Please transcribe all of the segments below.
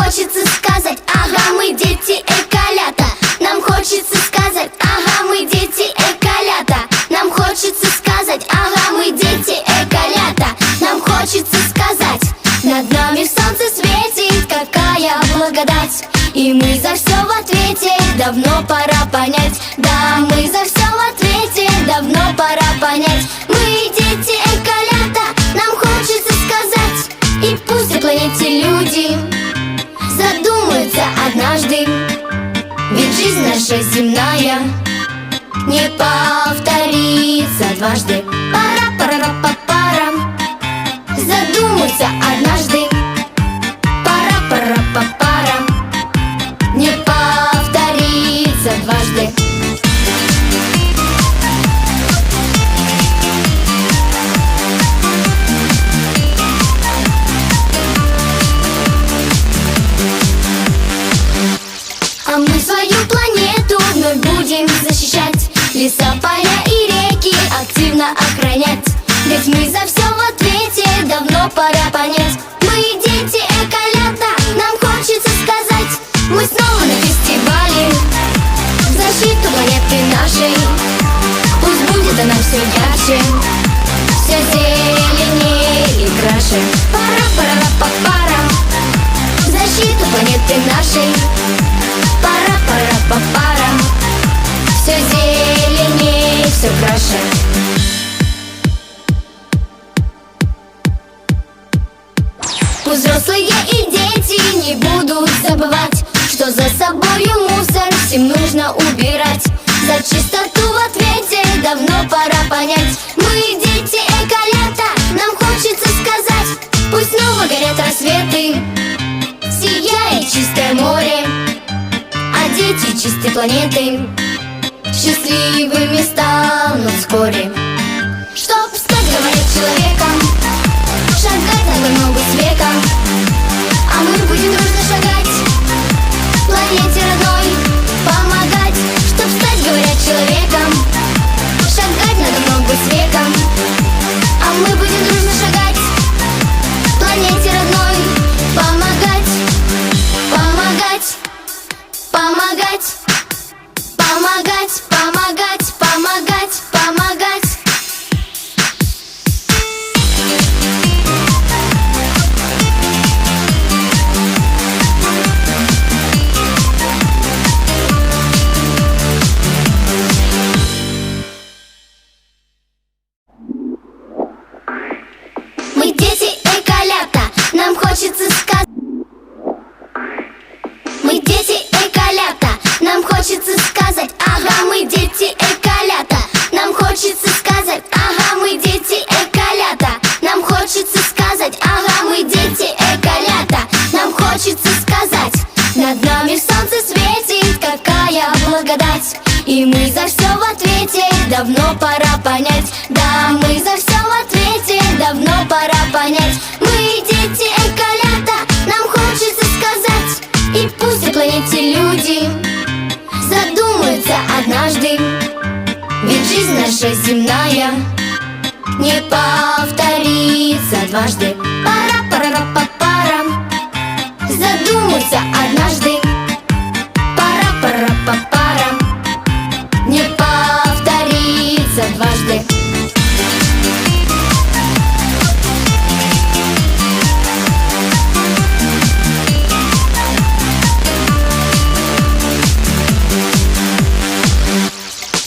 хочется сказать: ага, мы дети эко-лята. Нам хочется сказать: ага, мы дети эко-лята. Нам хочется сказать: ага, мы дети эко-лята. Нам хочется сказать: над нами солнце светит, какая благодать. И мы за все в ответе, давно пора понять. Да, мы за все в ответе, давно пора понять. Мы дети эко-лята, нам хочется сказать. И пусть на планете люди задумаются однажды, ведь жизнь наша земная не повторится дважды. Пара-пара-па-пара, задумаются однажды. Пара-пара-па-пара, не повторится дважды. А мы свою планету вновь будем защищать, леса, поля и реки активно охранять. Ведь мы за все в ответе, давно пора понять. Мы дети эко-лята, нам хочется сказать. Мы снова на фестивале в защиту планеты нашей. Пусть будет она все ярче, все зеленее и краше. Пара-пара-па-пара, в защиту планеты нашей. Пара-пара-па-пара, все зеленее, все краше. Пусть взрослые и дети не будут забывать, что за собою мусор всем нужно убирать. За чистоту в ответе давно пора понять. Мы дети эко-лята, нам хочется сказать. Пусть снова горят рассветы, сияет чистое море, а дети чистой планеты счастливыми станут вскоре. Чтоб стать, говорят, человеком, шагать надо ногу с века. А мы будем дружно шагать, планете родной помогать. Чтоб стать, говорят, человеком, шагать надо ногу с века. А мы будем дружно шагать, планете родной помогать. Помогать, помогать, помогать, помогать, помогать, помогать. Мы дети эко-лята, нам хочется сказать. Мы дети эко-лята, нам хочется сказать. Ага, мы дети эко-лята. Нам хочется сказать. Ага, мы дети эко-лята. Нам хочется сказать. Ага, мы дети эко-лята. Нам хочется сказать. Над нами солнце светит, какая благодать. И мы за все в ответе, давно пора понять. Да, мы за все в ответе, давно пора понять. Мы дети эко-лята, нам хочется сказать. И пусть на планете люди задумаются однажды, ведь жизнь наша земная не повторится дважды. Пара-пара-па-пара, задумаются однажды. Пара-пара-па-пара, не повторится дважды.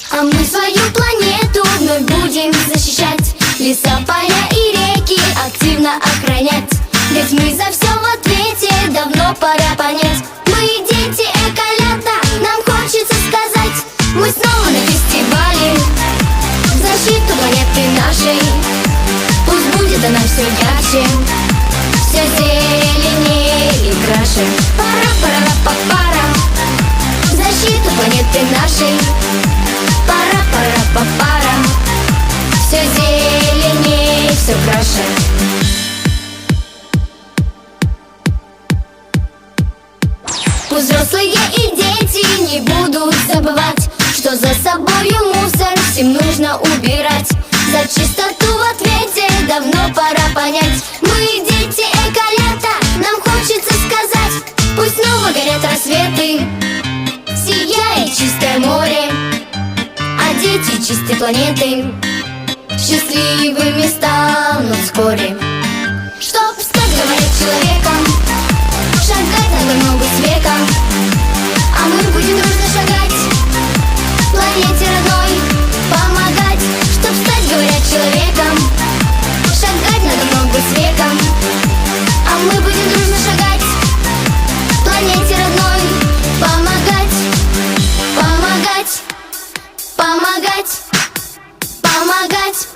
А мы свою планету вновь будем защищать, леса, поля и реки активно охранять. Ведь мы за все в ответе, давно пора понять. Мы дети эко-лята, нам хочется сказать. Мы снова на фестивале в защиту планеты нашей. Пусть будет она все ярче, все зеленее и краше. Пара-пара-па-пара, в защиту планеты нашей. Пара-пара-па-пара, все зеленее, все краше. Пусть взрослые и дети не будут забывать, что за собою мусор всем нужно убирать. За чистоту в ответе давно пора понять. Мы дети эко-лята, нам хочется сказать. снова горят рассветы, сияет чистое море, а дети чистой планеты счастливыми станут вскоре. Чтоб стать, говорят, человеком, шагать надо ногу с века, а мы будем дружно шагать, планете родной помогать. Чтоб стать, говорят, человеком, шагать надо ногу с века, а мы будем дружно шагать, планете родной помогать. Помогать, помогать, помогать.